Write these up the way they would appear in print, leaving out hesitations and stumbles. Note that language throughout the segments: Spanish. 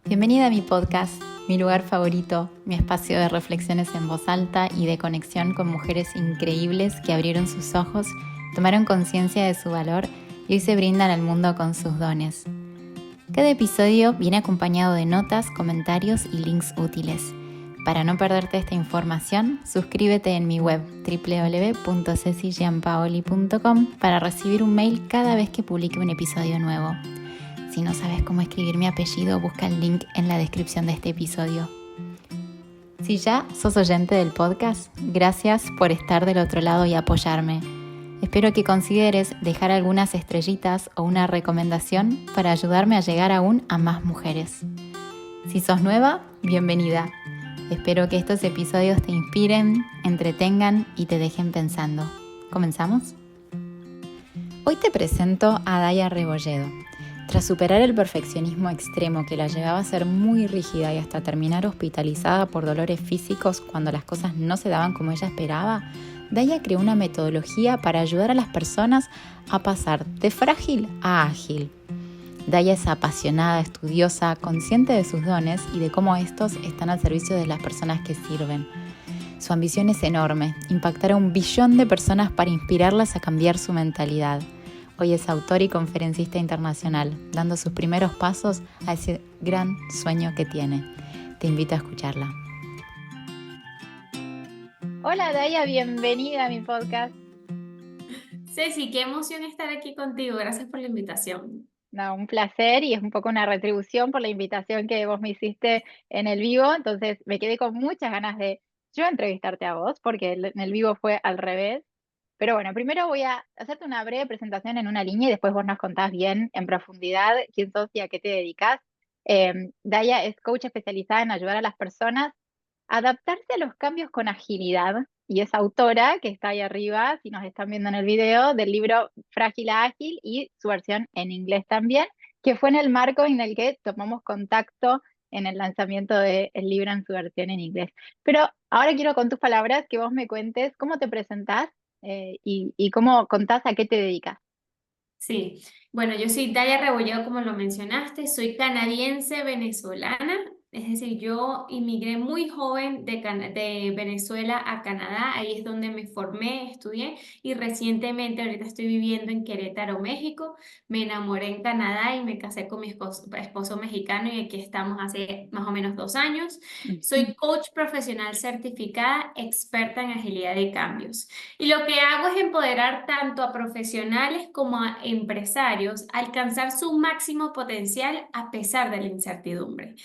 Bienvenida a mi podcast, mi lugar favorito, mi espacio de reflexiones en voz alta y de conexión con mujeres increíbles que abrieron sus ojos, tomaron conciencia de su valor y hoy se brindan al mundo con sus dones. Cada episodio viene acompañado de notas, comentarios y links útiles. Para no perderte esta información, suscríbete en mi web www.cecigianpaoli.com para recibir un mail cada vez que publique un episodio nuevo. Si no sabes cómo escribir mi apellido, busca el link en la descripción de este episodio. Si ya sos oyente del podcast, gracias por estar del otro lado y apoyarme. Espero que consideres dejar algunas estrellitas o una recomendación para ayudarme a llegar aún a más mujeres. Si sos nueva, bienvenida. Espero que estos episodios te inspiren, entretengan y te dejen pensando. ¿Comenzamos? Hoy te presento a Daya Rebolledo. Tras superar el perfeccionismo extremo que la llevaba a ser muy rígida y hasta terminar hospitalizada por dolores físicos cuando las cosas no se daban como ella esperaba, Daya creó una metodología para ayudar a las personas a pasar de frágil a ágil. Daya es apasionada, estudiosa, consciente de sus dones y de cómo estos están al servicio de las personas que sirven. Su ambición es enorme, impactar a 1 billón de personas para inspirarlas a cambiar su mentalidad. Hoy es autora y conferencista internacional, dando sus primeros pasos a ese gran sueño que tiene. Te invito a escucharla. Hola Daya, bienvenida a mi podcast. Ceci, qué emoción estar aquí contigo. Gracias por la invitación. No, un placer y es un poco una retribución por la invitación que vos me hiciste en el vivo. Entonces me quedé con muchas ganas de yo entrevistarte a vos, porque en el vivo fue al revés. Pero bueno, primero voy a hacerte una breve presentación en una línea y después vos nos contás bien en profundidad quién sos y a qué te dedicas. Daya es coach especializada en ayudar a las personas a adaptarse a los cambios con agilidad y es autora, que está ahí arriba, si nos están viendo en el video, del libro Frágil a Ágil y su versión en inglés también, que fue en el marco en el que tomamos contacto en el lanzamiento del libro en su versión en inglés. Pero ahora quiero con tus palabras que vos me cuentes cómo te presentás y cómo contás a qué te dedicas. Sí, bueno, yo soy Dalia Rebolledo, como lo mencionaste, soy canadiense venezolana, es decir, yo inmigré muy joven de Venezuela a Canadá, ahí es donde me formé, estudié y recientemente ahorita estoy viviendo en Querétaro, México, me enamoré en Canadá y me casé con mi esposo mexicano y aquí estamos hace más o menos 2 años. Soy coach profesional certificada, experta en agilidad de cambios. Y lo que hago es empoderar tanto a profesionales como a empresarios a alcanzar su máximo potencial a pesar de la incertidumbre.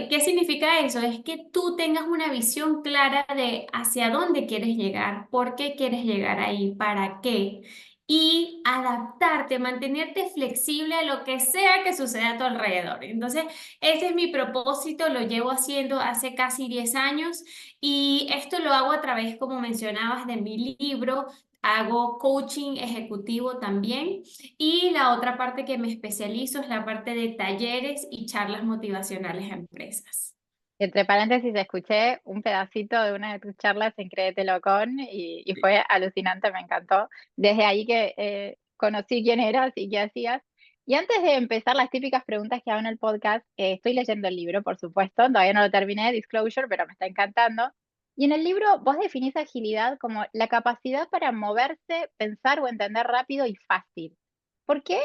¿Qué significa eso? Es que tú tengas una visión clara de hacia dónde quieres llegar, por qué quieres llegar ahí, para qué. Y adaptarte, mantenerte flexible a lo que sea que suceda a tu alrededor. Entonces, ese es mi propósito, lo llevo haciendo hace casi 10 años y esto lo hago a través, como mencionabas, de mi libro. Hago coaching ejecutivo también. Y la otra parte que me especializo es la parte de talleres y charlas motivacionales a empresas. Entre paréntesis, escuché un pedacito de una de tus charlas en Créetelo Con y fue alucinante, me encantó. Desde ahí que conocí quién eras y qué hacías. Y antes de empezar las típicas preguntas que hago en el podcast, estoy leyendo el libro, por supuesto, todavía no lo terminé, disclosure, pero me está encantando. Y en el libro vos definís agilidad como la capacidad para moverse, pensar o entender rápido y fácil. ¿Por qué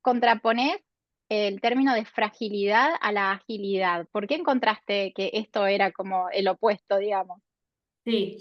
contraponés el término de fragilidad a la agilidad? ¿Por qué encontraste que esto era como el opuesto, digamos? Sí,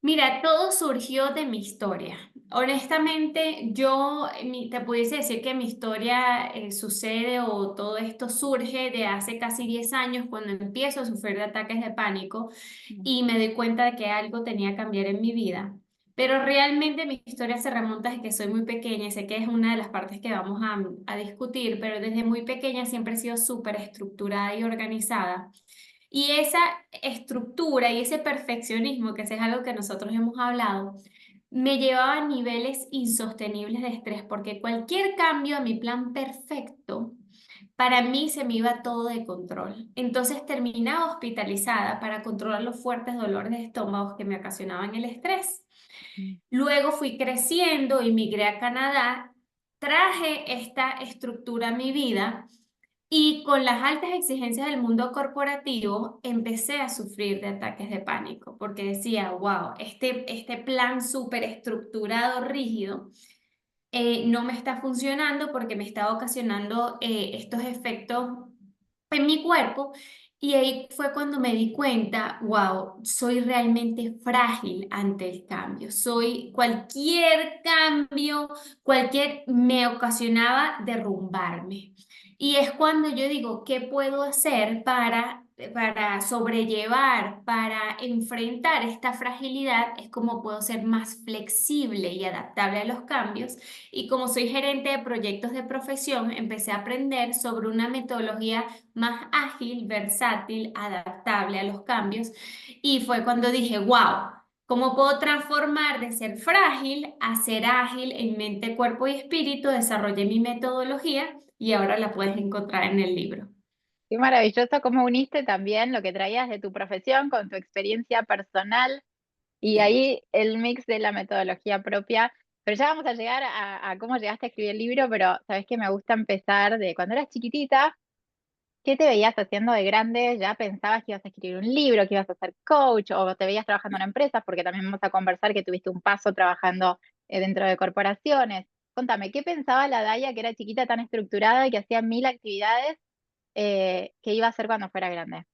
mira, todo surgió de mi historia. Honestamente, te pudiese decir que mi historia sucede o todo esto surge de hace casi 10 años cuando empiezo a sufrir de ataques de pánico y me doy cuenta de que algo tenía que cambiar en mi vida. Pero realmente mi historia se remonta desde que soy muy pequeña y sé que es una de las partes que vamos a discutir, pero desde muy pequeña siempre he sido súper estructurada y organizada. Y esa estructura y ese perfeccionismo, que eso es algo que nosotros hemos hablado, me llevaba a niveles insostenibles de estrés, porque cualquier cambio a mi plan perfecto, para mí se me iba todo de control. Entonces terminaba hospitalizada para controlar los fuertes dolores de estómago que me ocasionaban el estrés. Luego fui creciendo y migré a Canadá, traje esta estructura a mi vida Y con las altas exigencias del mundo corporativo, empecé a sufrir de ataques de pánico, porque decía, wow, este plan súper estructurado, rígido, no me está funcionando porque me está ocasionando estos efectos en mi cuerpo. Y ahí fue cuando me di cuenta, wow, soy realmente frágil ante el cambio. Soy cualquier cambio, me ocasionaba derrumbarme. Y es cuando yo digo, ¿qué puedo hacer para sobrellevar, para enfrentar esta fragilidad? Es como puedo ser más flexible y adaptable a los cambios. Y como soy gerente de proyectos de profesión, empecé a aprender sobre una metodología más ágil, versátil, adaptable a los cambios. Y fue cuando dije, wow, ¿cómo puedo transformar de ser frágil a ser ágil en mente, cuerpo y espíritu? Desarrollé mi metodología y ahora la puedes encontrar en el libro. Qué maravilloso cómo uniste también lo que traías de tu profesión con tu experiencia personal y Sí. ahí el mix de la metodología propia. Pero ya vamos a llegar a cómo llegaste a escribir el libro, pero sabes que me gusta empezar de cuando eras chiquitita. ¿Qué te veías haciendo de grande? ¿Ya pensabas que ibas a escribir un libro, que ibas a ser coach o te veías trabajando en empresas? Porque también vamos a conversar que tuviste un paso trabajando dentro de corporaciones. Contame, ¿qué pensaba la Daya que era chiquita tan estructurada y que hacía mil actividades que iba a hacer cuando fuera grande?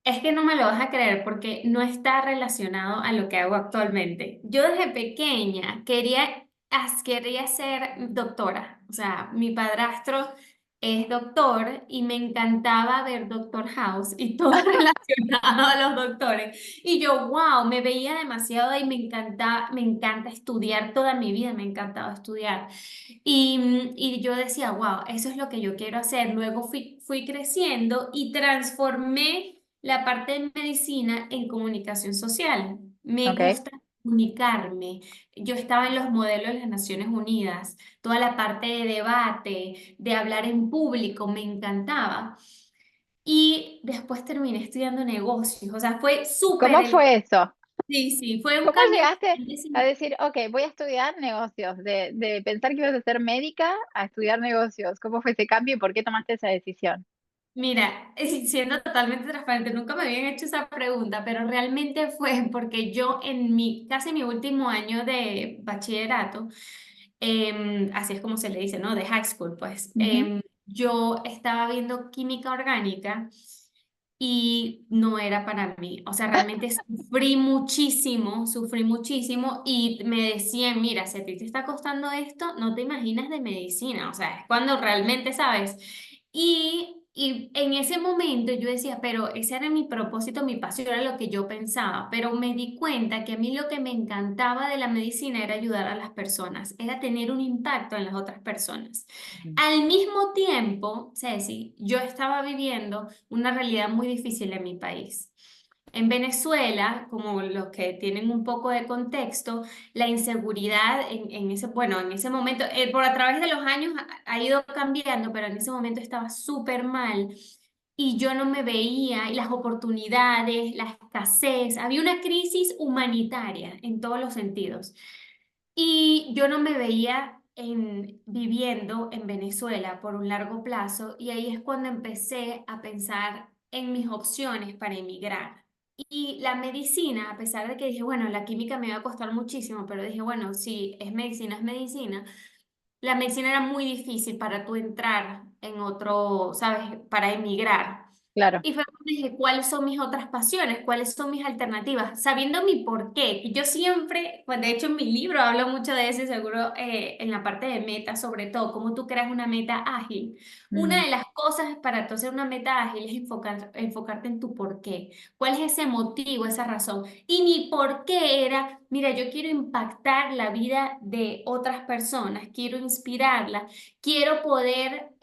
Es que no me lo vas a creer porque no está relacionado a lo que hago actualmente. Yo desde pequeña quería ser doctora. O sea, mi padrastro es doctor y me encantaba ver Doctor House y todo relacionado a los doctores. Y yo, wow, me veía demasiado y me encanta estudiar toda mi vida, me ha encantado estudiar. Y yo decía, wow, eso es lo que yo quiero hacer. Luego fui creciendo y transformé la parte de medicina en comunicación social. Me ¿Ok? gusta comunicarme. Yo estaba en los modelos de las Naciones Unidas, toda la parte de debate, de hablar en público, me encantaba. Y después terminé estudiando negocios, o sea, fue súper ¿Cómo fue eso? sí, sí, fue un ¿Cómo cambio llegaste a grandísimo. decir, ok, voy a estudiar negocios? De pensar que ibas a ser médica a estudiar negocios. ¿Cómo fue ese cambio y por qué tomaste esa decisión? Mira, siendo totalmente transparente, nunca me habían hecho esa pregunta, pero realmente fue porque yo en casi mi último año de bachillerato, así es como se le dice, ¿no? De high school, pues, Ujú. yo estaba viendo química orgánica y no era para mí. O sea, realmente sufrí muchísimo y me decían, mira, si a ti te está costando esto, no te imaginas de medicina. O sea, es cuando realmente sabes. Y en ese momento yo decía, pero ese era mi propósito, mi pasión, era lo que yo pensaba. Pero me di cuenta que a mí lo que me encantaba de la medicina era ayudar a las personas, era tener un impacto en las otras personas. Ujú. Al mismo tiempo, Ceci, yo estaba viviendo una realidad muy difícil en mi país. En Venezuela, como los que tienen un poco de contexto, la inseguridad en ese momento, por a través de los años ha ido cambiando, pero en ese momento estaba súper mal y yo no me veía, y las oportunidades, la escasez, había una crisis humanitaria en todos los sentidos. Y yo no me veía viviendo en Venezuela por un largo plazo y ahí es cuando empecé a pensar en mis opciones para emigrar. Y la medicina, a pesar de que dije, bueno, la química me iba a costar muchísimo, pero dije, bueno, si es medicina, es medicina. La medicina era muy difícil para tú entrar en otro, ¿sabes? Para emigrar. Claro. Y fue cuando dije, ¿cuáles son mis otras pasiones? ¿Cuáles son mis alternativas? Sabiendo mi porqué. Y yo siempre, pues de hecho en mi libro hablo mucho de eso y seguro en la parte de meta, sobre todo, cómo tú creas una meta ágil. Una Mm, de las cosas para tú hacer una meta ágil es enfocarte en tu porqué. ¿Cuál es ese motivo, esa razón? Y mi porqué era, mira, yo quiero impactar la vida de otras personas, quiero inspirarlas, quiero poder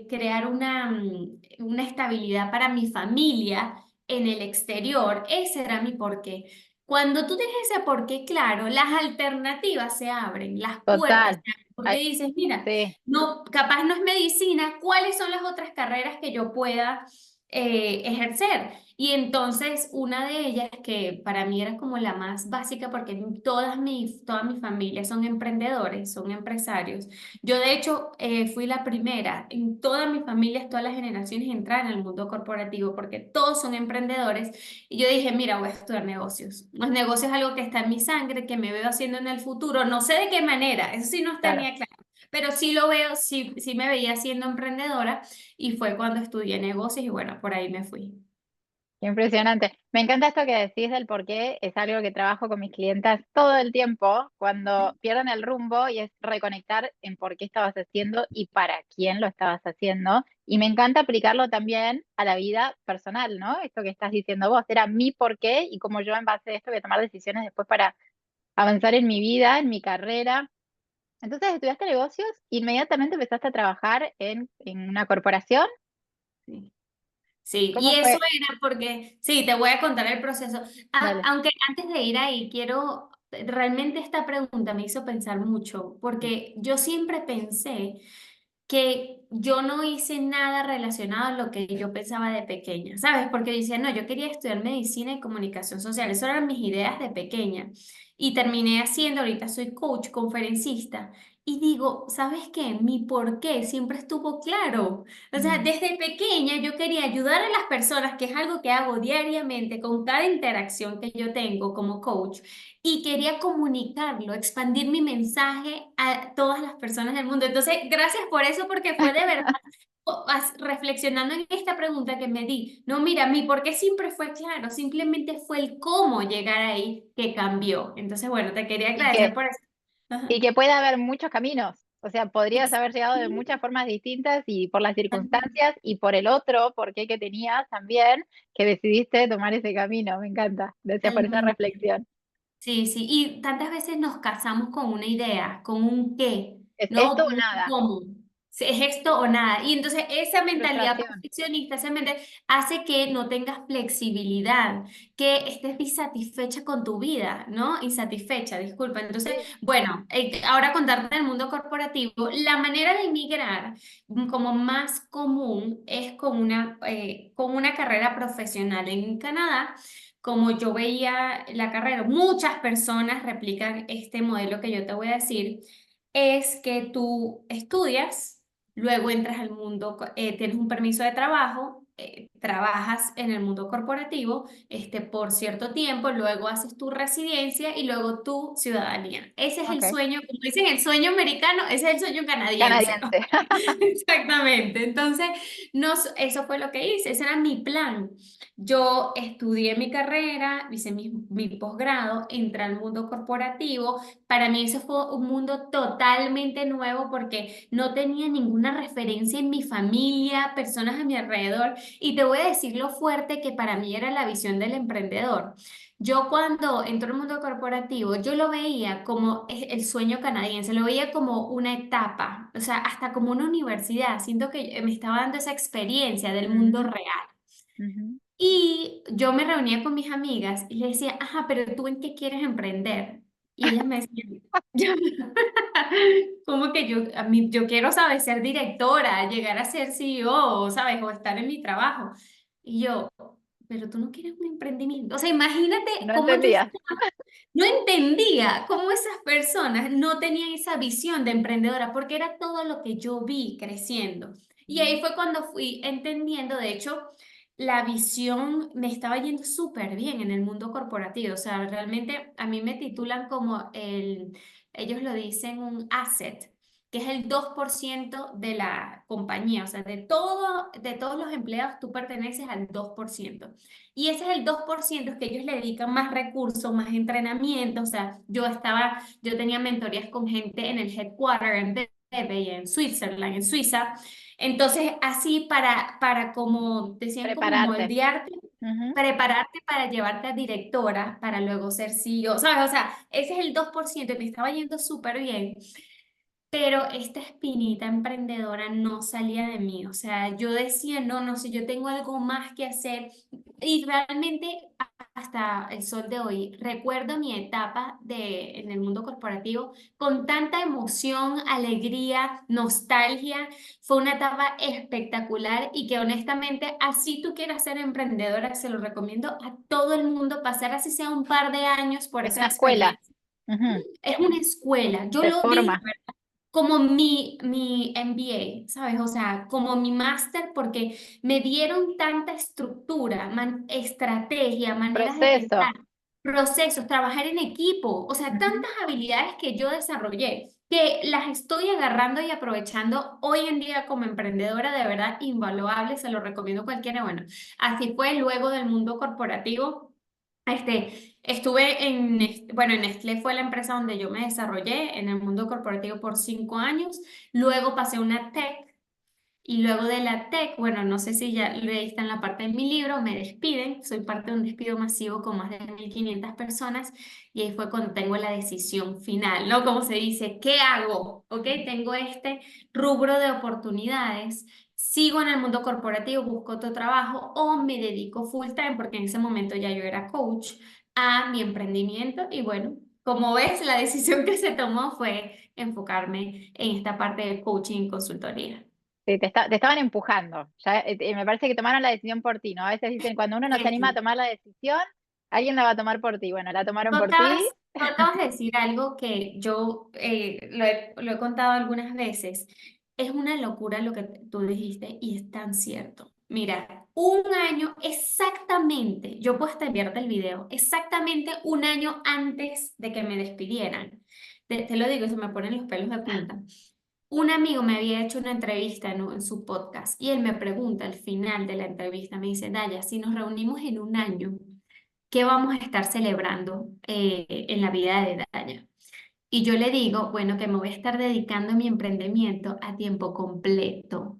crear una estabilidad para mi familia en el exterior. Ese era mi porqué. Cuando tú tienes ese porqué claro, las alternativas se abren, las puertas total. se abren, porque Ay, dices, mira, sí. no, capaz no es medicina, ¿cuáles son las otras carreras que yo pueda ejercer. Y entonces una de ellas, que para mí era como la más básica, porque toda mi familia son emprendedores, son empresarios. Yo de hecho fui la primera en toda mi familia, todas las generaciones, en entrar en el mundo corporativo, porque todos son emprendedores. Y yo dije, mira, voy a estudiar negocios. Los negocios es algo que está en mi sangre, que me veo haciendo en el futuro. No sé de qué manera, eso sí no Claro. tenía claro. Pero sí lo veo, sí, sí me veía siendo emprendedora y fue cuando estudié negocios y bueno, por ahí me fui. Qué impresionante. Me encanta esto que decís del por qué, es algo que trabajo con mis clientas todo el tiempo, cuando pierden el rumbo y es reconectar en por qué estabas haciendo y para quién lo estabas haciendo. Y me encanta aplicarlo también a la vida personal, ¿no? Esto que estás diciendo vos, era mi por qué y cómo yo en base a esto voy a tomar decisiones después para avanzar en mi vida, en mi carrera. Entonces, estudiaste negocios, inmediatamente empezaste a trabajar en una corporación. Sí. Sí, y ¿Cómo eso fue? era porque, sí, te voy a contar el proceso. Dale. Aunque antes de ir ahí, realmente esta pregunta me hizo pensar mucho, porque yo siempre pensé que yo no hice nada relacionado a lo que yo pensaba de pequeña, ¿sabes? Porque decía, no, yo quería estudiar medicina y comunicación social, esas eran mis ideas de pequeña. Y terminé haciendo, ahorita soy coach, conferencista. Y digo, ¿sabes qué? Mi por qué siempre estuvo claro. O sea, Mm. desde pequeña yo quería ayudar a las personas, que es algo que hago diariamente con cada interacción que yo tengo como coach, y quería comunicarlo, expandir mi mensaje a todas las personas del mundo. Entonces, gracias por eso, porque fue de verdad reflexionando en esta pregunta que me di. No, mira, mi por qué siempre fue claro, simplemente fue el cómo llegar ahí que cambió. Entonces, bueno, te quería Y agradecer que, por eso. y Ajá. que puede haber muchos caminos. O sea, podrías Ex- haber llegado de muchas formas distintas y por las Ajá. circunstancias y por el otro, por qué que tenías también, que decidiste tomar ese camino. Me encanta. Gracias por esa Totalmente. reflexión. Sí, sí, y tantas veces nos casamos con una idea, con un qué, ¿Es esto no o con un nada? cómo. Si es esto o nada. Y entonces esa mentalidad Frustración. perfeccionista, hace que no tengas flexibilidad, que estés insatisfecha con tu vida, ¿no? Insatisfecha, disculpa. Entonces, Sí. bueno, ahora contarte del mundo corporativo, la manera de emigrar como más común es con una carrera profesional en Canadá. Como yo veía la carrera, muchas personas replican este modelo que yo te voy a decir, es que tú estudias, luego entras al mundo, tienes un permiso de trabajo, trabajas en el mundo corporativo por cierto tiempo, luego haces tu residencia y luego tu ciudadanía. Ese es el Ok. sueño, como dicen, el sueño americano, ese es el sueño canadiense. Canadiense. Exactamente. Entonces, no, eso fue lo que hice, ese era mi plan. Yo estudié mi carrera, hice mi posgrado, entré al mundo corporativo. Para mí eso fue un mundo totalmente nuevo porque no tenía ninguna referencia en mi familia, personas a mi alrededor. Y te voy a decir lo fuerte que para mí era la visión del emprendedor. Yo cuando entré al mundo corporativo, yo lo veía como el sueño canadiense, lo veía como una etapa, o sea, hasta como una universidad. Siento que me estaba dando esa experiencia del mundo Ujú, real. ujú. Y yo me reunía con mis amigas y les decía, ajá, pero ¿tú en qué quieres emprender? Y ellas me decían, yo, como que yo quiero, ¿sabes? Ser directora, llegar a ser CEO, ¿sabes? O estar en mi trabajo. Y yo, pero tú no quieres un emprendimiento. O sea, imagínate No cómo yo entendía. no entendía cómo esas personas no tenían esa visión de emprendedora, porque era todo lo que yo vi creciendo. Y ahí fue cuando fui entendiendo, de hecho, la visión me estaba yendo súper bien en el mundo corporativo. O sea, realmente a mí me titulan como ellos lo dicen un asset, que es el 2% de la compañía. O sea, de todos los empleados, tú perteneces al 2%. Y ese es el 2% que ellos le dedican más recursos, más entrenamiento. O sea, yo tenía mentorías con gente en el headquarter, en Bebe y en Switzerland, en Suiza. Entonces, así para como, decían, como Prepararte. moldearte, Ujú. prepararte para llevarte a directora, para luego ser CEO, ¿sabes? O sea, ese es el 2% y me estaba yendo súper bien. Pero esta espinita emprendedora no salía de mí, o sea, yo decía, no, no sé, yo tengo algo más que hacer y realmente hasta el sol de hoy, recuerdo mi etapa en el mundo corporativo con tanta emoción, alegría, nostalgia. Fue una etapa espectacular y que honestamente, así tú quieras ser emprendedora, se lo recomiendo a todo el mundo pasar así sea un par de años por Es esa una escuela. experiencia. Ujú. Es una escuela. Yo Te lo vi forma. como mi MBA, ¿sabes? O sea, como mi máster, porque me dieron tanta estructura, estrategia, maneras de Proceso. pensar, procesos, trabajar en equipo, o sea, Ujú. tantas habilidades que yo desarrollé, que las estoy agarrando y aprovechando hoy en día como emprendedora, de verdad, invaluable, se lo recomiendo a cualquiera. Bueno, así fue luego del mundo corporativo. Estuve bueno, en Nestlé fue la empresa donde yo me desarrollé en el mundo corporativo por 5 años. Luego pasé a una tech y luego de la tech, bueno, no sé si ya leíste en la parte de mi libro, me despiden. Soy parte de un despido masivo con más de 1.500 personas y ahí fue cuando tengo la decisión final, ¿no? Como se dice, ¿qué hago? ¿Ok? Tengo este rubro de oportunidades. Sigo en el mundo corporativo, busco otro trabajo o me dedico full time porque en ese momento ya yo era coach a mi emprendimiento y bueno, como ves, la decisión que se tomó fue enfocarme en esta parte de coaching y consultoría. Sí, te estaban empujando. Ya, me parece que tomaron la decisión por ti, ¿no? A veces dicen, cuando uno no se anima a Sí. tomar la decisión, alguien la va a tomar por ti. Bueno, la tomaron Tú por ti. acabas de decir algo que yo lo he contado algunas veces. Es una locura lo que tú dijiste y es tan cierto. Mira, un año exactamente, yo puedo hasta enviarte el video, exactamente un año antes de que me despidieran. Te lo digo, se me ponen los pelos de punta. Un amigo me había hecho una entrevista en su podcast y él me pregunta al final de la entrevista, me dice, Daya, si nos reunimos en un año, ¿qué vamos a estar celebrando en la vida de Daya? Y yo le digo, bueno, que me voy a estar dedicando a mi emprendimiento a tiempo completo.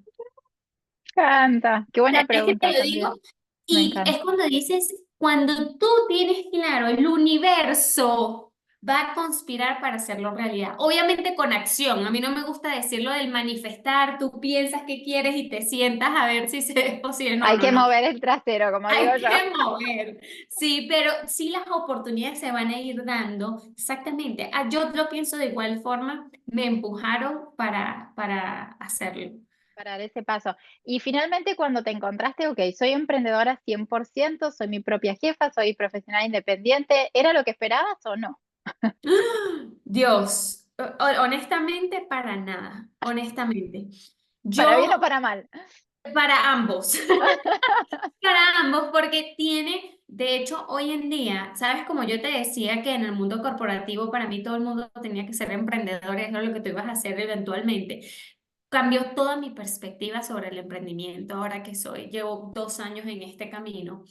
Canta. Qué buena Es que te pregunta lo digo, también. Me y es encanta. cuando dices, cuando tú tienes claro, el universo va a conspirar para hacerlo realidad. Obviamente con acción. A mí no me gusta decirlo del manifestar, tú piensas que quieres y te sientas a ver si se es posible. No, Hay no, que no. mover el trasero, como digo Hay yo. que mover, sí, pero sí las oportunidades se van a ir dando. Exactamente. Yo lo pienso de igual forma, me empujaron para hacerlo. Para dar ese paso. Y finalmente, cuando te encontraste, ok, soy emprendedora 100%, soy mi propia jefa, soy profesional independiente, ¿era lo que esperabas o no? Dios, honestamente, para nada, honestamente. ¿Para bien o Yo, para mal? para ambos, para ambos, porque tiene, de hecho, hoy en día, sabes, como yo te decía que en el mundo corporativo para mí todo el mundo tenía que ser emprendedor, es lo que tú ibas a hacer eventualmente. Cambió toda mi perspectiva sobre el emprendimiento ahora que llevo 2 años en este camino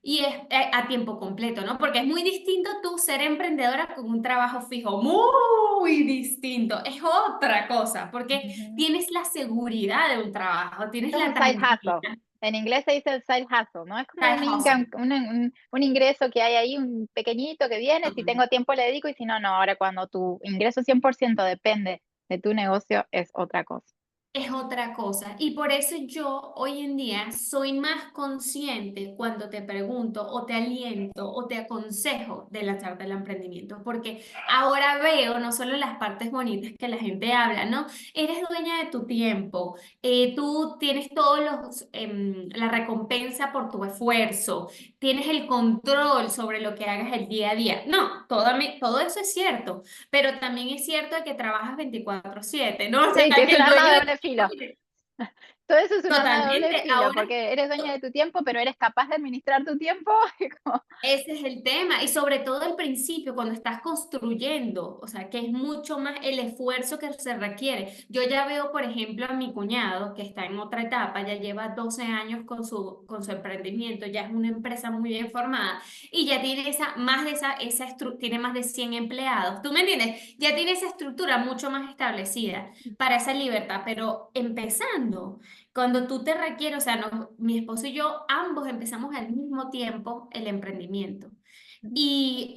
y es a tiempo completo, ¿no? Porque es muy distinto tú ser emprendedora con un trabajo fijo, muy distinto, es otra cosa, porque Ujú. tienes la seguridad de un trabajo, tienes Es la un side hustle. tranquilidad, En inglés se dice el side hustle, ¿no? Es como side un hustle. income, un ingreso que hay ahí, un pequeño que viene, si tengo tiempo le dedico y si no, no. Ahora cuando tu ingreso 100% depende de tu negocio, es otra cosa. Es otra cosa. Y por eso yo hoy en día soy más consciente cuando te pregunto o te aliento o te aconsejo de lanzarte al emprendimiento, porque ahora veo no solo las partes bonitas que la gente habla, ¿no? Eres dueña de tu tiempo, tú tienes la recompensa por tu esfuerzo, tienes el control sobre lo que hagas el día a día. No, todo eso es cierto, pero también es cierto que trabajas 24/7, ¿no? O sea, Sí, que es que un el arma dueño de de doble tu filo. tiempo, Todo eso es un arma de doble totalmente. filo, Ahora, porque eres dueña de tu tiempo, pero eres capaz de administrar tu tiempo. y como- ese es el tema, y sobre todo al principio, cuando estás construyendo, o sea, que es mucho más el esfuerzo que se requiere. Yo ya veo, por ejemplo, a mi cuñado, que está en otra etapa, ya lleva 12 años con su emprendimiento, ya es una empresa muy bien formada, y ya tiene tiene más de 100 empleados. ¿Tú me entiendes? Ya tiene esa estructura mucho más establecida para esa libertad, pero empezando. Cuando tú te requieres, o sea, mi esposo y yo ambos empezamos al mismo tiempo el emprendimiento. Y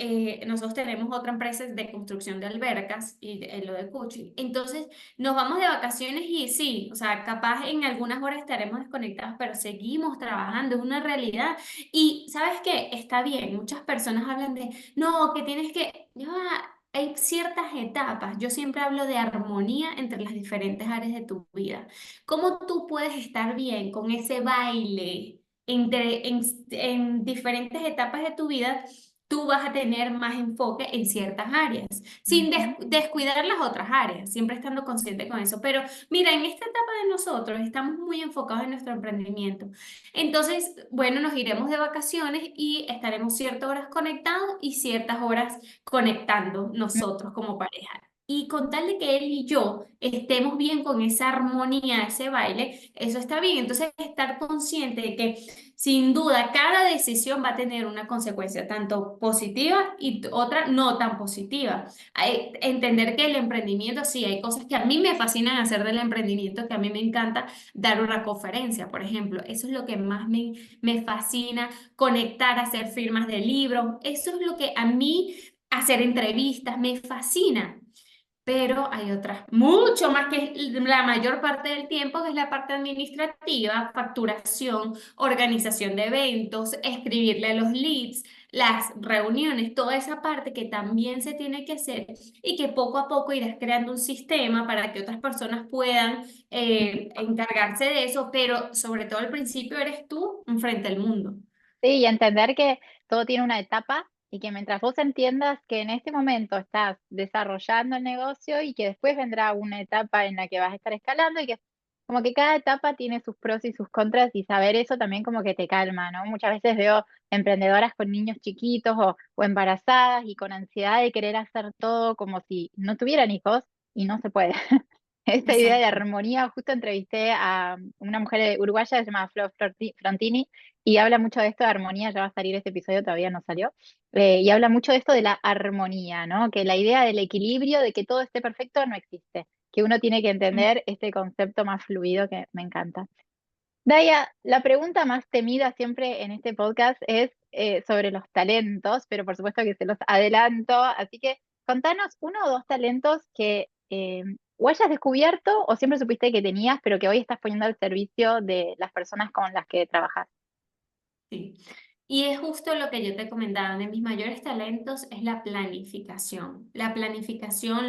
nosotros tenemos otra empresa de construcción de albercas y lo de coaching. Entonces, nos vamos de vacaciones y sí, o sea, capaz en algunas horas estaremos desconectados, pero seguimos trabajando, es una realidad. Y ¿sabes qué? Está bien, muchas personas hablan de, no, que tienes que, ya va, hay ciertas etapas. Yo siempre hablo de armonía entre las diferentes áreas de tu vida. ¿Cómo tú puedes estar bien con ese baile en diferentes etapas de tu vida? Tú vas a tener más enfoque en ciertas áreas, sin Ujú. descuidar las otras áreas, siempre estando consciente con eso. Pero mira, en esta etapa de nosotros estamos muy enfocados en nuestro emprendimiento. Entonces, bueno, nos iremos de vacaciones y estaremos ciertas horas conectados y ciertas horas conectando nosotros como pareja. Y con tal de que él y yo estemos bien con esa armonía, ese baile, eso está bien. Entonces, estar consciente de que sin duda, cada decisión va a tener una consecuencia, tanto positiva y otra no tan positiva. Entender que el emprendimiento, sí, hay cosas que a mí me fascinan hacer del emprendimiento, que a mí me encanta dar una conferencia, por ejemplo. Eso es lo que más me fascina, conectar, hacer firmas de libros. Eso es lo que a mí, hacer entrevistas, me fascina. Pero hay otras, mucho más que la mayor parte del tiempo, que es la parte administrativa, facturación, organización de eventos, escribirle a los leads, las reuniones, toda esa parte que también se tiene que hacer y que poco a poco irás creando un sistema para que otras personas puedan encargarse de eso, pero sobre todo al principio eres tú frente al mundo. Sí, y entender que todo tiene una etapa y que mientras vos entiendas que en este momento estás desarrollando el negocio y que después vendrá una etapa en la que vas a estar escalando y que como que cada etapa tiene sus pros y sus contras y saber eso también como que te calma, ¿no? Muchas veces veo emprendedoras con niños chiquitos o embarazadas y con ansiedad de querer hacer todo como si no tuvieran hijos y no se puede. Esta idea de Exacto. armonía, justo entrevisté a una mujer uruguaya que se llama Frontini y habla mucho de esto de armonía, ya va a salir este episodio, todavía no salió, y habla mucho de esto de la armonía, ¿no? Que la idea del equilibrio, de que todo esté perfecto, no existe, que uno tiene que entender este concepto más fluido que me encanta. Daya, la pregunta más temida siempre en este podcast es sobre los talentos, pero por supuesto que se los adelanto, así que contanos uno o dos talentos que o hayas descubierto o siempre supiste que tenías, pero que hoy estás poniendo al servicio de las personas con las que trabajas. Sí. Y es justo lo que yo te comentaba, uno de mis mayores talentos es la planificación, la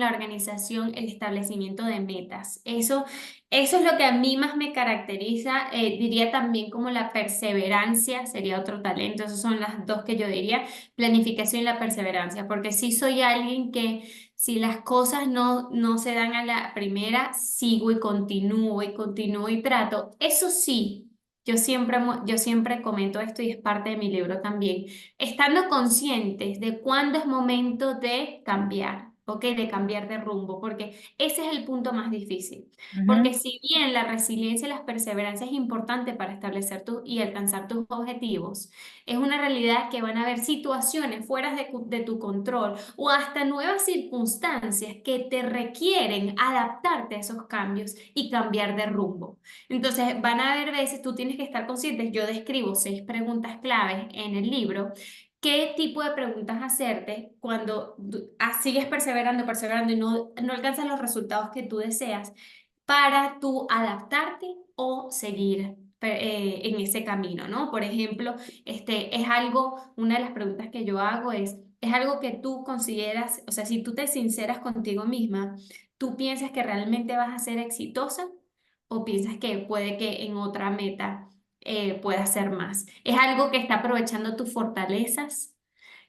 organización, el establecimiento de metas. Eso es lo que a mí más me caracteriza, diría también como la perseverancia, sería otro talento, esas son las dos que yo diría, planificación y la perseverancia, porque sí soy alguien que si las cosas no se dan a la primera, sigo y continúo y trato. Eso sí. Yo siempre comento esto y es parte de mi libro también, estando conscientes de cuándo es momento de cambiar, ¿ok? De cambiar de rumbo, porque ese es el punto más difícil. Porque Ujú. si bien la resiliencia y la perseverancia es importante para establecer y alcanzar tus objetivos, es una realidad que van a haber situaciones fuera de tu control o hasta nuevas circunstancias que te requieren adaptarte a esos cambios y cambiar de rumbo. Entonces, van a haber veces, tú tienes que estar consciente, yo describo 6 preguntas claves en el libro, qué tipo de preguntas hacerte cuando sigues perseverando, perseverando y no alcanzas los resultados que tú deseas para tú adaptarte o seguir en ese camino, ¿no? Por ejemplo, es algo, una de las preguntas que yo hago es algo que tú consideras, o sea, si tú te sinceras contigo misma, ¿tú piensas que realmente vas a ser exitosa o piensas que puede que en otra meta puedas ser más? ¿Es algo que está aprovechando tus fortalezas,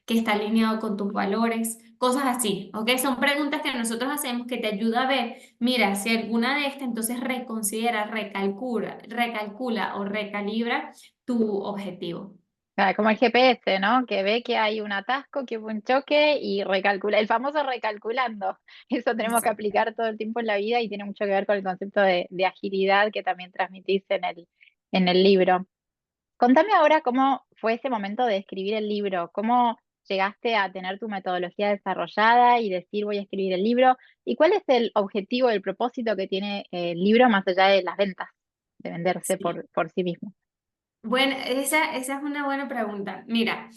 que está alineado con tus valores? Cosas así, ¿ok? Son preguntas que nosotros hacemos que te ayuda a ver, mira, si alguna de estas, entonces reconsidera, recalcula o recalibra tu objetivo. Claro, como el GPS, ¿no? Que ve que hay un atasco, que hubo un choque y recalcula, el famoso recalculando. Eso tenemos que Exacto. aplicar todo el tiempo en la vida y tiene mucho que ver con el concepto de agilidad que también transmitís en el libro. Contame ahora cómo fue ese momento de escribir el libro, cómo llegaste a tener tu metodología desarrollada y decir voy a escribir el libro, y cuál es el objetivo, el propósito que tiene el libro más allá de las ventas, de venderse Sí. por sí mismo. Bueno, esa es una buena pregunta. Mira,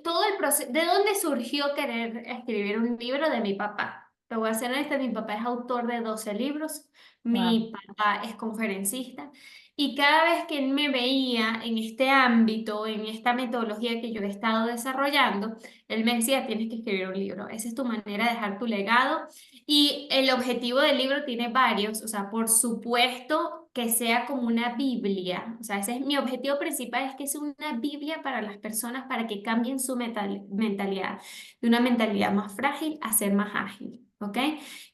Todo el proceso, ¿de dónde surgió querer escribir un libro? De mi papá. Te voy a ser honesta, mi papá es autor de 12 libros, Wow. mi papá es conferencista y cada vez que él me veía en este ámbito, en esta metodología que yo he estado desarrollando, él me decía, tienes que escribir un libro, esa es tu manera de dejar tu legado y el objetivo del libro tiene varios, o sea, por supuesto que sea como una Biblia, o sea, ese es mi objetivo principal, es que sea una Biblia para las personas para que cambien su mentalidad, de una mentalidad más frágil a ser más ágil, ¿ok?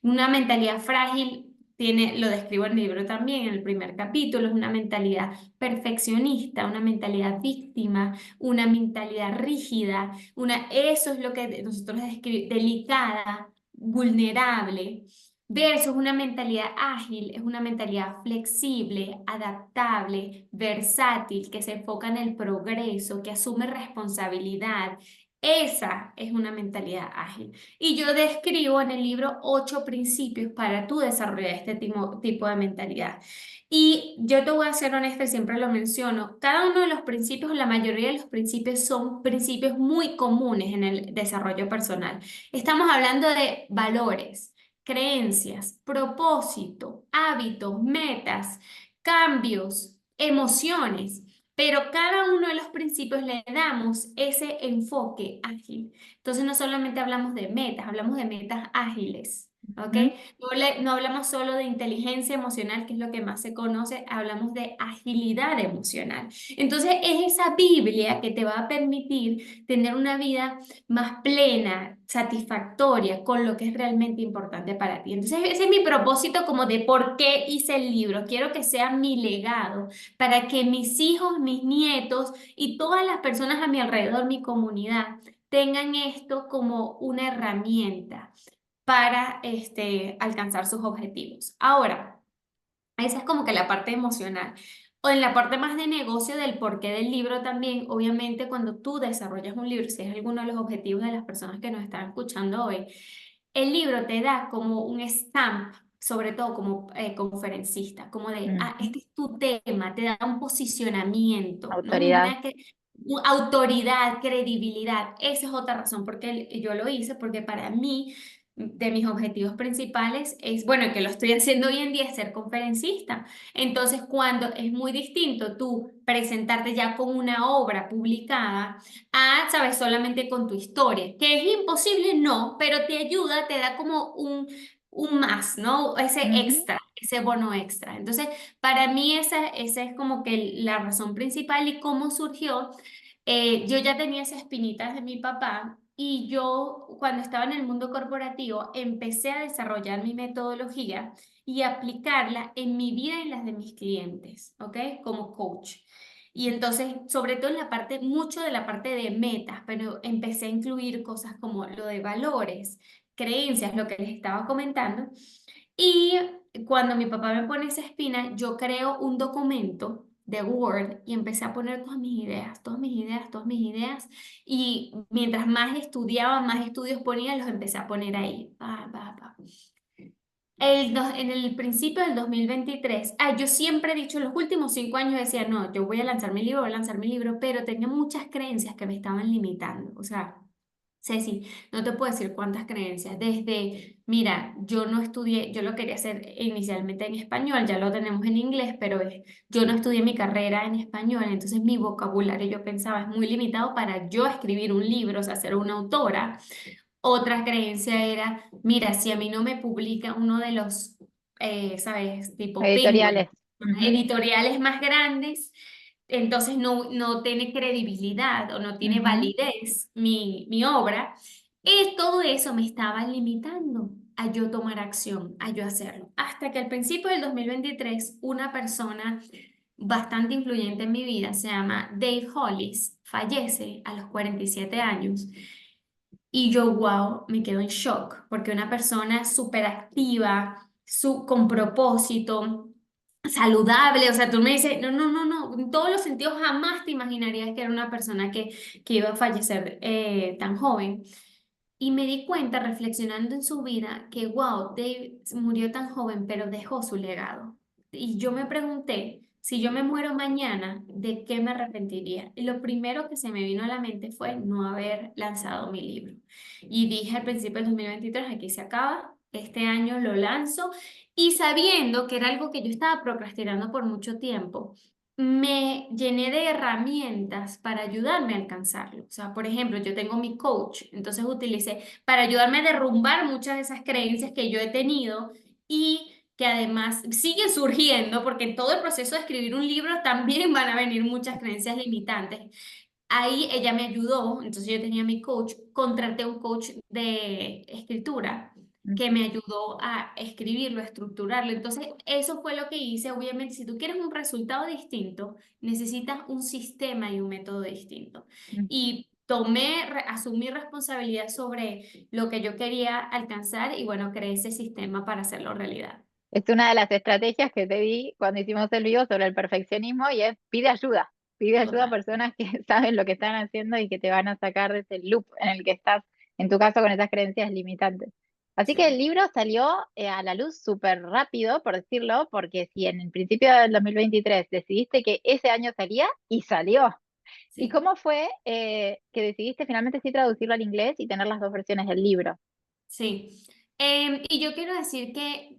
Una mentalidad frágil tiene, lo describo en el libro también, en el primer capítulo, es una mentalidad perfeccionista, una mentalidad víctima, una mentalidad rígida, eso es lo que nosotros describimos, delicada, vulnerable, versus una mentalidad ágil, es una mentalidad flexible, adaptable, versátil, que se enfoca en el progreso, que asume responsabilidad. Esa es una mentalidad ágil. Y yo describo en el libro 8 principios para tú desarrollar este tipo de mentalidad. Y yo te voy a ser honesta, y siempre lo menciono, cada uno de los principios, la mayoría de los principios son principios muy comunes en el desarrollo personal. Estamos hablando de valores, creencias, propósito, hábitos, metas, cambios, emociones. Pero cada uno de los principios le damos ese enfoque ágil. Entonces no solamente hablamos de metas ágiles, ¿ok? Ujú. No hablamos solo de inteligencia emocional, que es lo que más se conoce, hablamos de agilidad emocional. Entonces es esa Biblia que te va a permitir tener una vida más plena, satisfactoria, con lo que es realmente importante para ti. Entonces ese es mi propósito como de por qué hice el libro. Quiero que sea mi legado para que mis hijos, mis nietos y todas las personas a mi alrededor, mi comunidad, tengan esto como una herramienta para alcanzar sus objetivos. Ahora, esa es como que la parte emocional. O en la parte más de negocio del porqué del libro también, obviamente cuando tú desarrollas un libro, si es alguno de los objetivos de las personas que nos están escuchando hoy, el libro te da como un stamp, sobre todo como conferencista, como de, Ujú. este es tu tema, te da un posicionamiento, ¿no? Autoridad. Autoridad, credibilidad. Esa es otra razón porque yo lo hice, porque para mí, de mis objetivos principales es, bueno, que lo estoy haciendo hoy en día, es ser conferencista. Entonces, cuando es muy distinto tú presentarte ya con una obra publicada, sabes, solamente con tu historia, que es imposible, no, pero te ayuda, te da como un más, ¿no? Ese Ujú. extra, ese bono extra. Entonces, para mí esa es como que la razón principal y cómo surgió. Yo ya tenía esas espinitas de mi papá y yo cuando estaba en el mundo corporativo empecé a desarrollar mi metodología y aplicarla en mi vida y en las de mis clientes, ¿ok? Como coach. Y entonces, sobre todo en la parte, mucho de la parte de metas, pero empecé a incluir cosas como lo de valores, creencias, lo que les estaba comentando. Y cuando mi papá me pone esa espina, yo creo un documento de Word y empecé a poner todas mis ideas, todas mis ideas, todas mis ideas. Y mientras más estudiaba, más estudios ponía, los empecé a poner ahí. Pa, pa, pa. En el principio del 2023, yo siempre he dicho, en los últimos 5 años decía, no, yo voy a lanzar mi libro, voy a lanzar mi libro, pero tenía muchas creencias que me estaban limitando. O sea, Ceci, no te puedo decir cuántas creencias. Desde, mira, yo no estudié, yo lo quería hacer inicialmente en español, ya lo tenemos en inglés, pero yo no estudié mi carrera en español, entonces mi vocabulario yo pensaba es muy limitado para yo escribir un libro, o sea, ser una autora. Otra creencia era, mira, si a mí no me publica uno de los, ¿sabes? Tipo Penguin, Editoriales. Ujú. editoriales más grandes, entonces no tiene credibilidad o no tiene Ujú. validez mi obra. Y todo eso me estaba limitando a yo tomar acción, a yo hacerlo. Hasta que al principio del 2023, una persona bastante influyente en mi vida, se llama Dave Hollis, fallece a los 47 años. Y yo, wow, me quedo en shock, porque una persona súper activa, con propósito, saludable, o sea, tú me dices, no, no, no, no, en todos los sentidos jamás te imaginarías que era una persona que iba a fallecer tan joven. Y me di cuenta, reflexionando en su vida, que, wow, Dave murió tan joven, pero dejó su legado. Y yo me pregunté, si yo me muero mañana, ¿de qué me arrepentiría? Y lo primero que se me vino a la mente fue no haber lanzado mi libro. Y dije al principio del 2023, aquí se acaba, este año lo lanzo, y sabiendo que era algo que yo estaba procrastinando por mucho tiempo, me llené de herramientas para ayudarme a alcanzarlo. O sea, por ejemplo, yo tengo mi coach, entonces utilicé para ayudarme a derrumbar muchas de esas creencias que yo he tenido y que además siguen surgiendo, porque en todo el proceso de escribir un libro también van a venir muchas creencias limitantes. Ahí ella me ayudó, entonces yo tenía mi coach, contraté un coach de escritura que me ayudó a escribirlo, a estructurarlo. Entonces, eso fue lo que hice. Obviamente, si tú quieres un resultado distinto, necesitas un sistema y un método distinto. Mm. Y asumí responsabilidad sobre lo que yo quería alcanzar y bueno, creé ese sistema para hacerlo realidad. Es una de las estrategias que te di cuando hicimos el video sobre el perfeccionismo y es pide ayuda. Pide ayuda a Total. personas que saben lo que están haciendo y que te van a sacar de ese loop en el que estás, en tu caso, con esas creencias limitantes. Así que el Sí, libro salió a la luz súper rápido, por decirlo, porque si en el principio del 2023 decidiste que ese año salía, y salió. ¿Y sí. cómo fue que decidiste finalmente sí traducirlo al inglés y tener las dos versiones del libro? Sí, y yo quiero decir que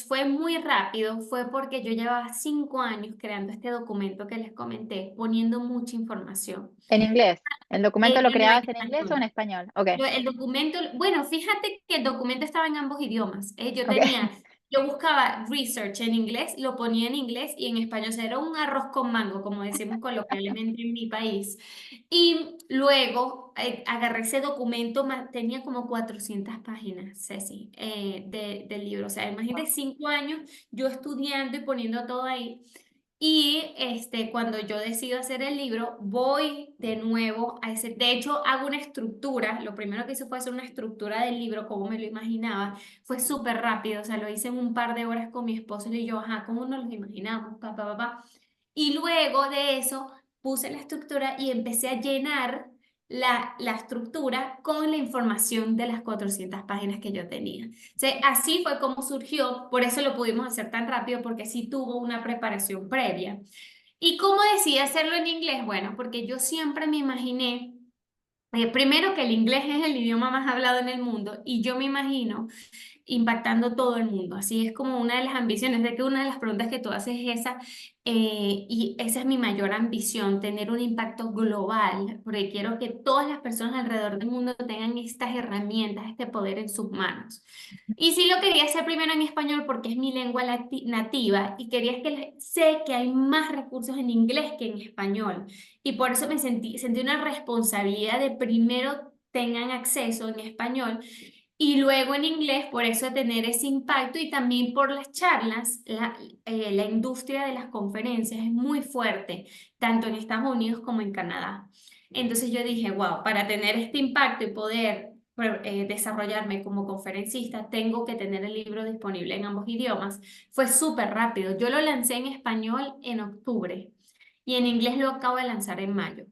fue muy rápido, fue porque yo llevaba 5 años creando este documento que les comenté, poniendo mucha información. En inglés. ¿El documento lo No, en creabas en inglés o en español. español? Ok, El documento, bueno, fíjate que el documento estaba en ambos idiomas. ok. Yo buscaba research en inglés, lo ponía en inglés y en español. O sea, era un arroz con mango, como decimos coloquialmente en mi país. Y luego agarré ese documento, tenía como 400 páginas, Ceci, del libro. O sea, imagínate 5 años yo estudiando y poniendo todo ahí. Y cuando yo decido hacer el libro, voy de nuevo a ese. De hecho, hago una estructura. Lo primero que hice fue hacer una estructura del libro, como me lo imaginaba. Fue súper rápido, o sea, lo hice en un par de horas con mi esposo y yo, ajá, ¿cómo nos lo imaginamos? Papá, papá. Y luego de eso puse la estructura y empecé a llenar la estructura con la información de las 400 páginas que yo tenía. O sea, así fue como surgió, por eso lo pudimos hacer tan rápido, porque sí tuvo una preparación previa. ¿Y cómo decidí hacerlo en inglés? Bueno, porque yo siempre me imaginé, primero que el inglés es el idioma más hablado en el mundo y yo me imagino impactando todo el mundo. Así es como una de las ambiciones, de que una de las preguntas que tú haces es esa, y esa es mi mayor ambición, tener un impacto global, porque quiero que todas las personas alrededor del mundo tengan estas herramientas, este poder en sus manos. Y sí lo quería hacer primero en español porque es mi lengua nativa y quería sé que hay más recursos en inglés que en español y por eso sentí una responsabilidad de primero tengan acceso en español y luego en inglés, por eso tener ese impacto y también por las charlas, la industria de las conferencias es muy fuerte, tanto en Estados Unidos como en Canadá. Entonces yo dije, wow, para tener este impacto y poder desarrollarme como conferencista, tengo que tener el libro disponible en ambos idiomas. Fue súper rápido. Yo lo lancé en español en octubre y en inglés lo acabo de lanzar en mayo.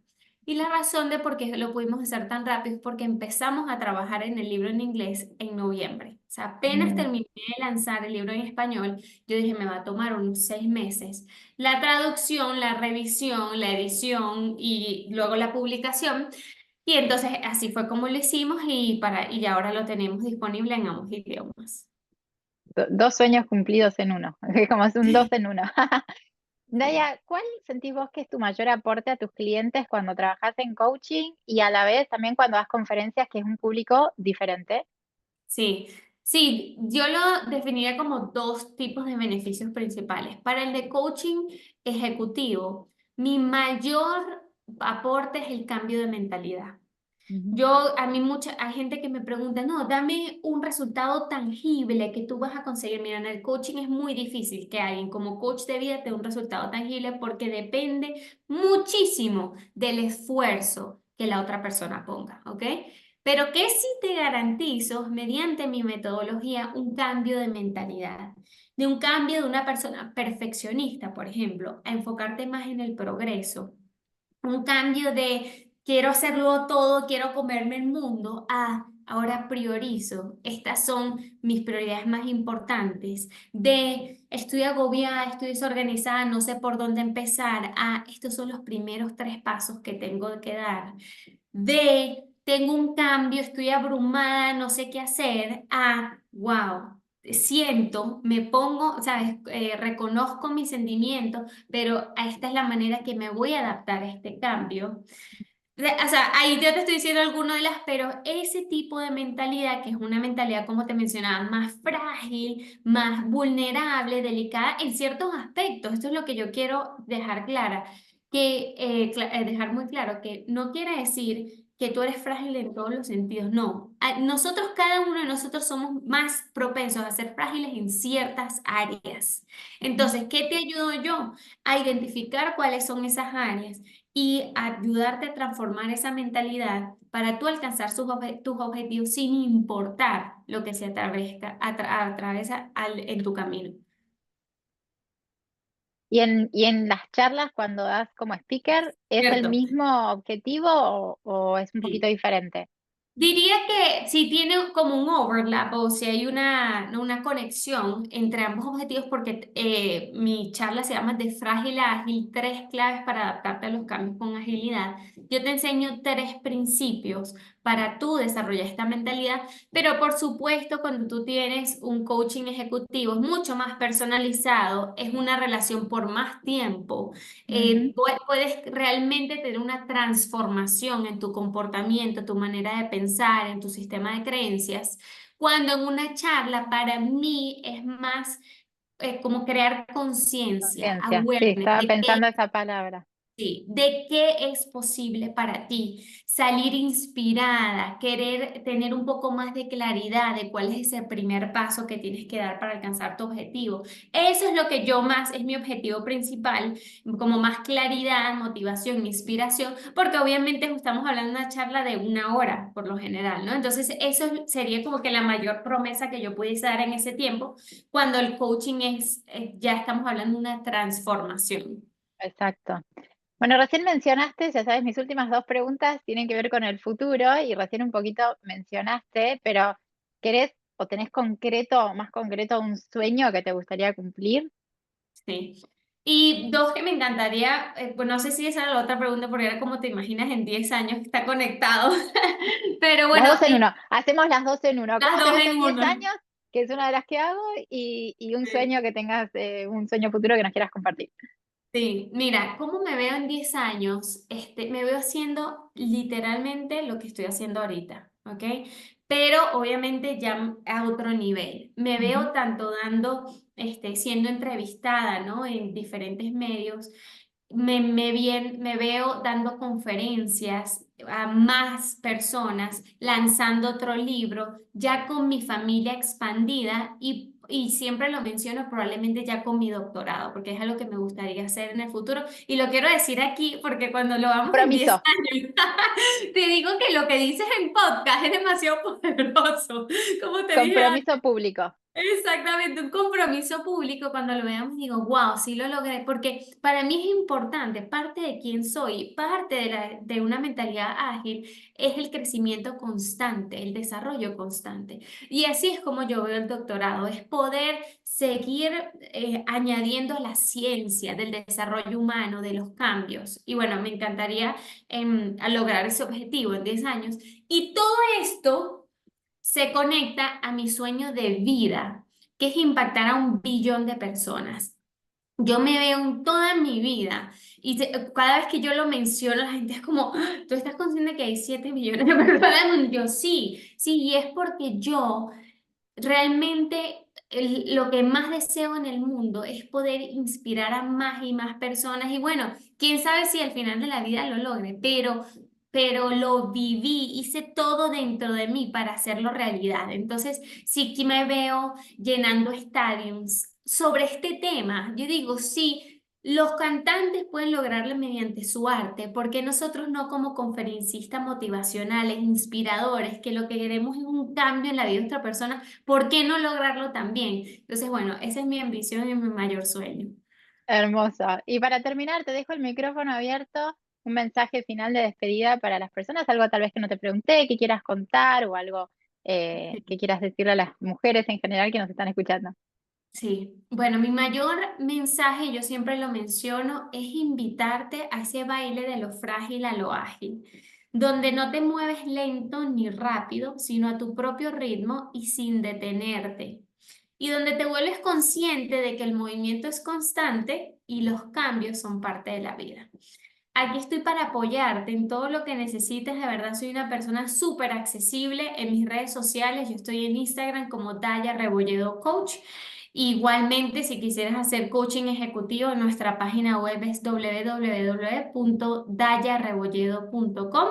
Y la razón de por qué lo pudimos hacer tan rápido es porque empezamos a trabajar en el libro en inglés en noviembre. O sea, apenas Mm. terminé de lanzar el libro en español, yo dije, me va a tomar unos 6 meses. La traducción, la revisión, la edición y luego la publicación. Y entonces así fue como lo hicimos y ya ahora lo tenemos disponible en ambos idiomas. Dos sueños cumplidos en uno. Como es un dos en uno. Sí. Daya, ¿cuál sentís vos que es tu mayor aporte a tus clientes cuando trabajas en coaching y a la vez también cuando das conferencias, que es un público diferente? Sí, sí, yo lo definiría como dos tipos de beneficios principales. Para el de coaching ejecutivo, mi mayor aporte es el cambio de mentalidad. Ujú. A mí hay gente que me pregunta, no, dame un resultado tangible que tú vas a conseguir. Mira, en el coaching es muy difícil que alguien como coach de vida te dé un resultado tangible porque depende muchísimo del esfuerzo que la otra persona ponga, ¿ok? Pero que sí te garantizo, mediante mi metodología, un cambio de mentalidad, de un cambio de una persona perfeccionista, por ejemplo, a enfocarte más en el progreso, un cambio de quiero hacerlo todo, quiero comerme el mundo, a ahora priorizo, estas son mis prioridades más importantes, de estoy agobiada, estoy desorganizada, no sé por dónde empezar, a estos son los primeros 3 pasos que tengo que dar, de tengo un cambio, estoy abrumada, no sé qué hacer, a wow. Siento, me pongo, ¿sabes? Reconozco mis sentimientos, pero esta es la manera que me voy a adaptar a este cambio. O sea, ahí yo te estoy diciendo alguno de las, pero ese tipo de mentalidad, que es una mentalidad, como te mencionaba, más frágil, más vulnerable, delicada en ciertos aspectos. Esto es lo que yo quiero dejar clara, que dejar muy claro, que no quiere decir que tú eres frágil en todos los sentidos, no. Nosotros, cada uno de nosotros somos más propensos a ser frágiles en ciertas áreas. Entonces, ¿qué te ayudo yo? A identificar cuáles son esas áreas y ayudarte a transformar esa mentalidad para tú alcanzar tus objetivos sin importar lo que se atraviesa en tu camino. Y en las charlas, cuando das como speaker, ¿es el ¿Cierto? mismo objetivo o es un poquito Sí. diferente? Diría que si tiene como un overlap o si hay una conexión entre ambos objetivos, porque mi charla se llama De frágil a ágil, 3 claves para adaptarte a los cambios con agilidad. Yo te enseño 3 principios para tú desarrollar esta mentalidad, pero por supuesto cuando tú tienes un coaching ejecutivo es mucho más personalizado, es una relación por más tiempo, Ujú. puedes realmente tener una transformación en tu comportamiento, tu manera de pensar, en tu sistema de creencias, cuando en una charla para mí es más como crear conciencia, Conciencia. Sí, awareness estaba de qué pensando esa palabra. Sí, de qué es posible para ti, salir inspirada, querer tener un poco más de claridad de cuál es ese primer paso que tienes que dar para alcanzar tu objetivo. Eso es lo que yo más, es mi objetivo principal, como más claridad, motivación, inspiración, porque obviamente estamos hablando de una charla de 1 hora por lo general, ¿no? Entonces, eso sería como que la mayor promesa que yo pudiese dar en ese tiempo, cuando el coaching es, ya estamos hablando de una transformación. Exacto. Bueno, recién mencionaste, ya sabes, mis últimas 2 preguntas tienen que ver con el futuro y recién un poquito mencionaste, pero ¿querés o tenés concreto, más concreto, un sueño que te gustaría cumplir? Sí. Y dos que me encantaría, pues no sé si esa era la otra pregunta, porque era como te imaginas en 10 años que está conectado. Pero Las bueno, dos en uno. Hacemos las dos en uno. las ¿Cómo te dos ves en en 10 uno. años? Que es una de las que hago, y un Sí. sueño que tengas, un sueño futuro que nos quieras compartir. Sí, mira, ¿cómo me veo en 10 años? Me veo haciendo literalmente lo que estoy haciendo ahorita, ¿ok? Pero obviamente ya a otro nivel. Me Ujú. veo tanto siendo entrevistada, ¿no? En diferentes medios. Me veo dando conferencias a más personas, lanzando otro libro, ya con mi familia expandida y siempre lo menciono, probablemente ya con mi doctorado, porque es algo que me gustaría hacer en el futuro. Y lo quiero decir aquí porque cuando lo vamos en 10 Compromiso, años, te digo que lo que dices en podcast es demasiado poderoso. Como te dije compromiso público. exactamente, un compromiso público, cuando lo veamos digo, wow, sí lo logré, porque para mí es importante, parte de quién soy, parte de una mentalidad ágil es el crecimiento constante, el desarrollo constante. Y así es como yo veo el doctorado, es poder seguir añadiendo la ciencia del desarrollo humano, de los cambios. Y bueno, me encantaría a lograr ese objetivo en 10 años. Y todo esto se conecta a mi sueño de vida, que es impactar a 1 billón de personas. Yo me veo en toda mi vida y cada vez que yo lo menciono, la gente es como, "Ah, ¿tú estás consciente de que hay 7 millones de personas en el mundo?" Yo sí, sí, y es porque yo realmente lo que más deseo en el mundo es poder inspirar a más y más personas. Y bueno, quién sabe si al final de la vida lo logre, pero lo viví, hice todo dentro de mí para hacerlo realidad. Entonces, sí que me veo llenando estadios sobre este tema. Yo digo, sí. Los cantantes pueden lograrlo mediante su arte, porque nosotros no como conferencistas motivacionales, inspiradores, que lo que queremos es un cambio en la vida de otra persona, ¿por qué no lograrlo también? Entonces, bueno, esa es mi ambición y mi mayor sueño. Hermoso. Y para terminar, te dejo el micrófono abierto, un mensaje final de despedida para las personas, algo tal vez que no te pregunté, que quieras contar o algo que quieras decirle a las mujeres en general que nos están escuchando. Sí, bueno, mi mayor mensaje, yo siempre lo menciono, es invitarte a ese baile de lo frágil a lo ágil, donde no te mueves lento ni rápido, sino a tu propio ritmo y sin detenerte, y donde te vuelves consciente de que el movimiento es constante y los cambios son parte de la vida. Aquí estoy para apoyarte en todo lo que necesites. De verdad, soy una persona súper accesible en mis redes sociales. Yo estoy en Instagram como Daya Rebolledo Coach. Igualmente, si quisieras hacer coaching ejecutivo, nuestra página web es www.dayarebolledo.com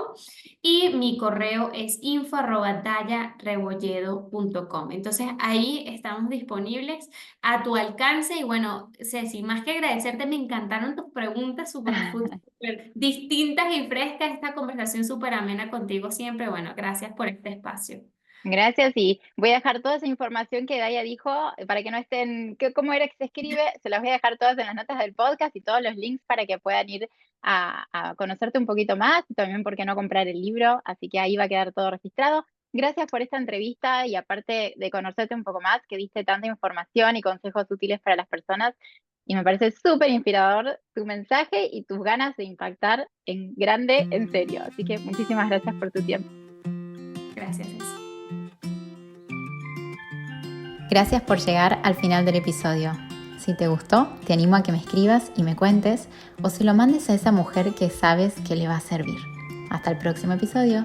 y mi correo es info@dayarebolledo.com. Entonces, ahí estamos disponibles a tu alcance. Y bueno, Ceci, más que agradecerte, me encantaron tus preguntas súper distintas y frescas. Esta conversación súper amena contigo siempre. Bueno, gracias por este espacio. Gracias y voy a dejar toda esa información que Daya dijo para que no estén, cómo era que se escribe, se las voy a dejar todas en las notas del podcast y todos los links para que puedan ir a conocerte un poquito más y también por qué no comprar el libro, así que ahí va a quedar todo registrado. Gracias por esta entrevista y aparte de conocerte un poco más, que diste tanta información y consejos útiles para las personas y me parece súper inspirador tu mensaje y tus ganas de impactar en grande, en serio, así que muchísimas gracias por tu tiempo. Gracias, Ceci. Gracias por llegar al final del episodio. Si te gustó, te animo a que me escribas y me cuentes o se lo mandes a esa mujer que sabes que le va a servir. Hasta el próximo episodio.